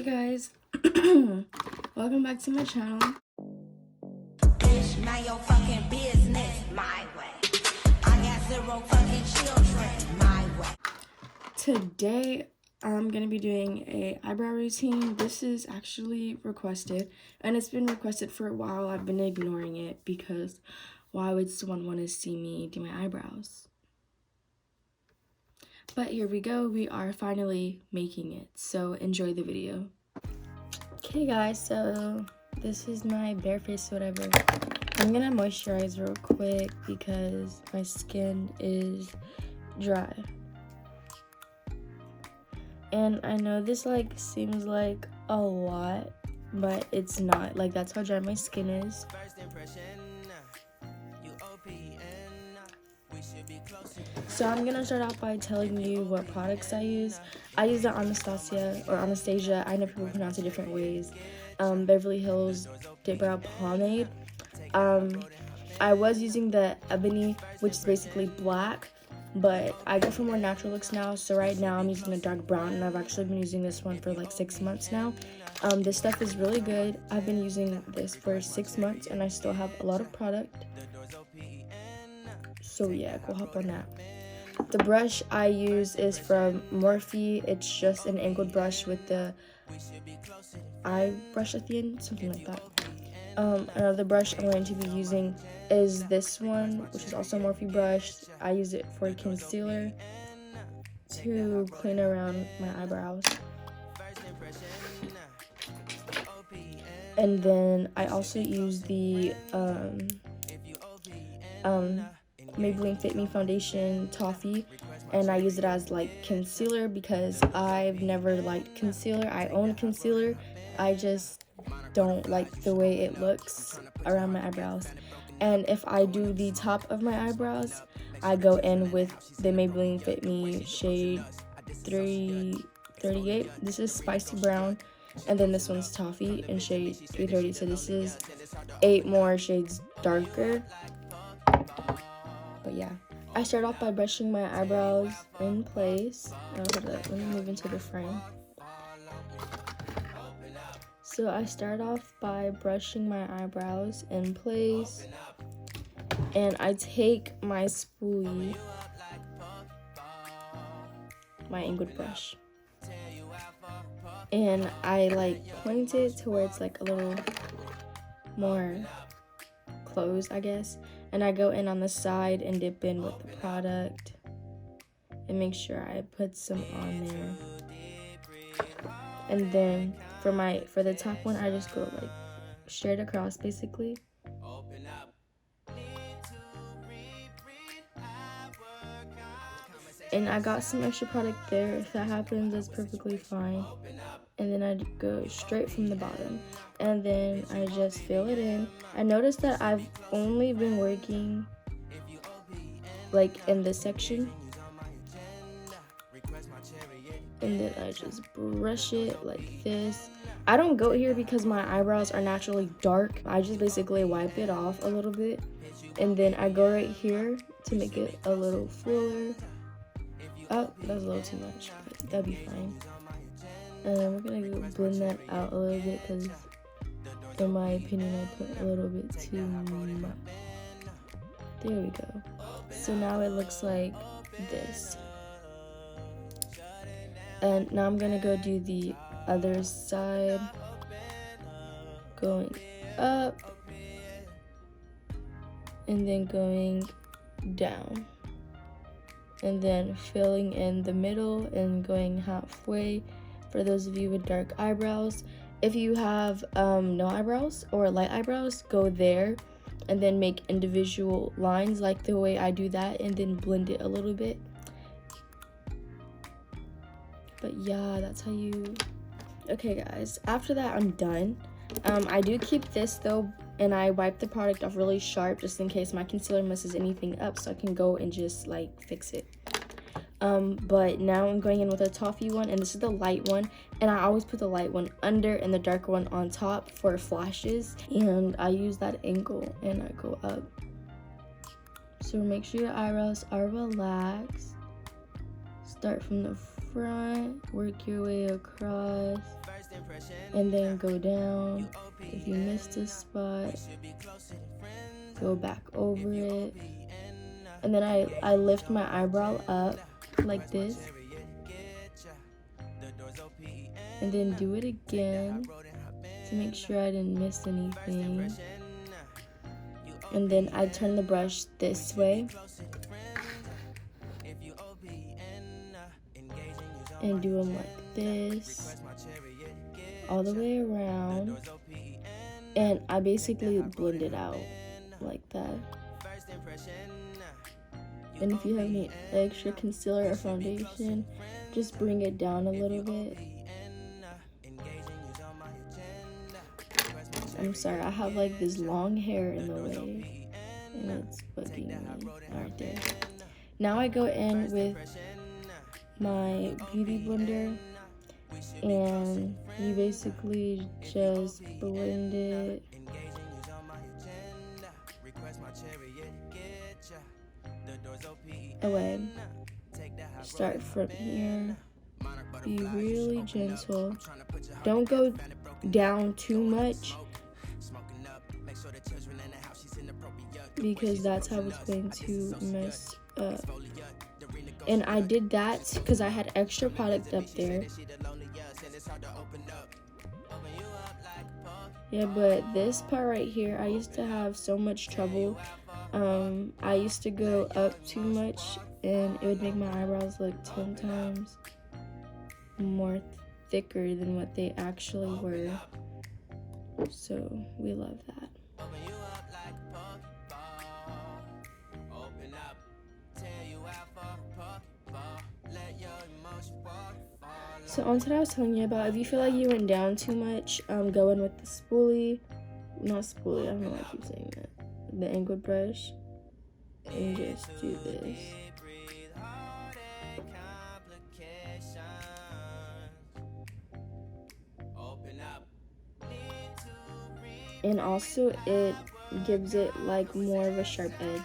guys, welcome back to my channel. Bitch, mind your fucking business my way. I got 0 fucking children my way. Today I'm gonna be doing a eyebrow routine. This is actually requested, and it's been requested for a while. I've been ignoring it because why would someone want to see me do my eyebrows? But here we go, we are finally making it, so enjoy the video. Okay guys, so this is my bare face whatever. I'm gonna moisturize real quick because my skin is dry. And I know this like seems like a lot, but it's not. Like, that's how dry my skin is. So I'm gonna start off by telling you what products I use. I use the Anastasia, I know people pronounce it different ways, Beverly Hills Dip Brow Pomade. I was using the Ebony, which is basically black, but I go for more natural looks now. So right now I'm using the dark brown, and I've actually been using this one for like 6 months now. This stuff is really good. I've been using this for 6 months and I still have a lot of product. So yeah, go hop on that. The brush I use is from Morphe. It's just an angled brush with the eye brush at the end, something like that. Another brush I'm going to be using is this one, which is also a Morphe brush. I use it for concealer to clean around my eyebrows. And then I also use the Maybelline Fit Me Foundation Toffee, and I use it as like concealer because I've never liked concealer. I own concealer, I just don't like the way it looks around my eyebrows. And if I do the top of my eyebrows, I go in with the Maybelline Fit Me shade 338. This is Spicy Brown, and then this one's Toffee in shade 330. So this is 8 more shades darker. But yeah, I start off by brushing my eyebrows in place. Let me move into the frame. So I start off by brushing my eyebrows in place, and I take my spoolie, my angled brush, and I like point it to where it's like a little more closed, I guess, and I go in on the side and dip in with the product and make sure I put some on there. And then for the top one, I just go like straight across basically. And I got some extra product there. If that happens, that's perfectly fine. And then I go straight from the bottom, and then I just fill it in. I noticed that I've only been working like in this section, and then I just brush it like this. I don't go here because my eyebrows are naturally dark. I just basically wipe it off a little bit, and then I go right here to make it a little fuller. Oh, that was a little too much, but that'd be fine. And then we're gonna go blend that out a little bit because, in my opinion, I put a little bit too much. There we go. So now it looks like this. And now I'm gonna go do the other side, going up and then going down, and then filling in the middle and going halfway. For those of you with dark eyebrows, if you have no eyebrows or light eyebrows, go there and then make individual lines like the way I do that, and then blend it a little bit. But yeah, that's how you... Okay guys, after that I'm done. I do keep this though, and I wipe the product off really sharp just in case my concealer messes anything up, so I can go and just like fix it. But now I'm going in with a toffee one, and this is the light one, and I always put the light one under and the darker one on top for flashes, and I use that angle and I go up. So make sure your eyebrows are relaxed. Start from the front, work your way across, and then go down. If you missed a spot, go back over it, and then I lift my eyebrow up like this, and then do it again to make sure I didn't miss anything. And then I turn the brush this way and do them like this all the way around, and I basically blend it out like that. And if you have any extra concealer or foundation, just bring it down a little bit. I'm sorry, I have like this long hair in the way and it's bugging me. Alright, there. Now I go in with my beauty blender and you basically just blend it away. Start from here. Be really gentle. Don't go down too much because that's how it's going to mess up. And I did that because I had extra product up there. Yeah, but this part right here, I used to have so much trouble. I used to go up too much and it would make my eyebrows look 10 times more thicker than what they actually were. So we love that. So on to what I was telling you about. If you feel like you went down too much, go in with the spoolie. Not spoolie, I don't know why I keep saying that. The angled brush. And just do this. And also it gives it like more of a sharp edge.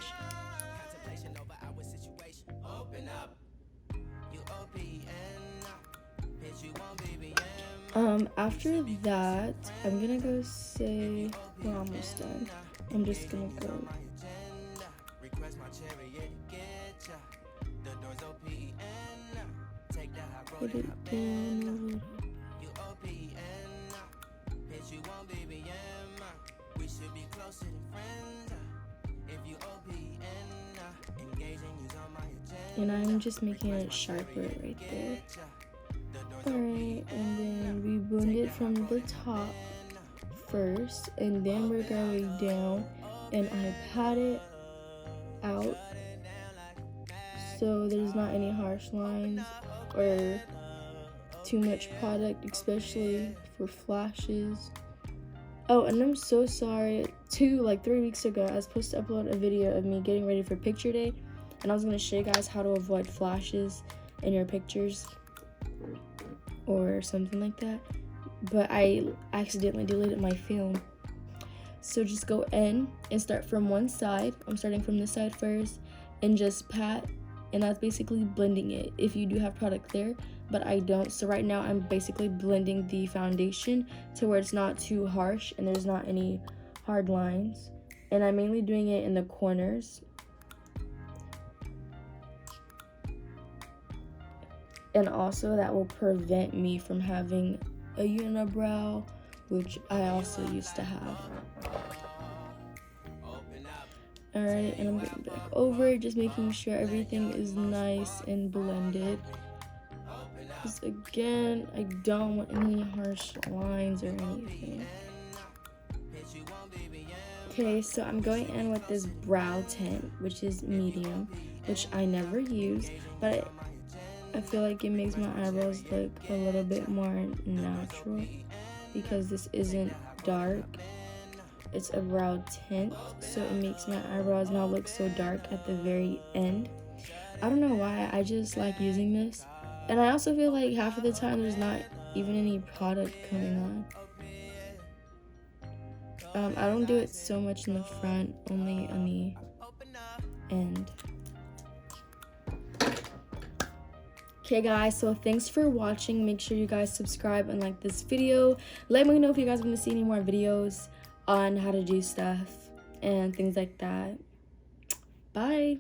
After that, I'm gonna go say we're almost done. I'm just gonna go put it down a little. And I'm just making it sharper right there. Alright, and then we blend it from the top first, and then we're going down, and I pat it out so there's not any harsh lines or too much product, especially for flashes. Oh, and I'm so sorry, 3 weeks ago, I was supposed to upload a video of me getting ready for picture day, and I was going to show you guys how to avoid flashes in your pictures or something like that, but I accidentally deleted my film. So just go in and start from one side. I'm starting from this side first and just pat, and that's basically blending it if you do have product there, but I don't. So right now I'm basically blending the foundation to where it's not too harsh and there's not any hard lines, and I'm mainly doing it in the corners. And also that will prevent me from having a unibrow, which I also used to have. Alright, and I'm going back over it, just making sure everything is nice and blended. Because again, I don't want any harsh lines or anything. Okay, so I'm going in with this brow tint, which is medium, which I never use, but I feel like it makes my eyebrows look a little bit more natural because this isn't dark. It's a brow tint, so it makes my eyebrows not look so dark at the very end. I don't know why, I just like using this. And I also feel like half of the time there's not even any product coming on. I don't do it so much in the front, only on the end. Okay guys, so thanks for watching. Make sure you guys subscribe and like this video. Let me know if you guys want to see any more videos on how to do stuff and things like that. Bye.